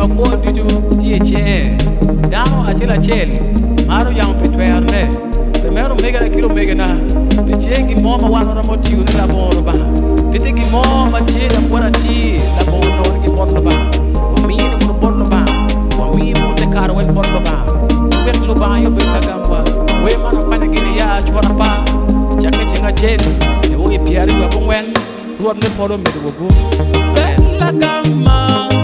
ma ko dudu tie che dano achela chel maro yang petwerne pe mero mega kilo mega na pe chengi moma wano na moti uni la bono ba pete gi moma tie la pora ti la bono gi bono ba o mini mo bono ba o mini mo te caro en bono ba pe lo ba yo pe la gamba we mano pana gini ya chora pa chake chenga chel e o e piari wa bongwen ruot ne poro me do go pe la gamba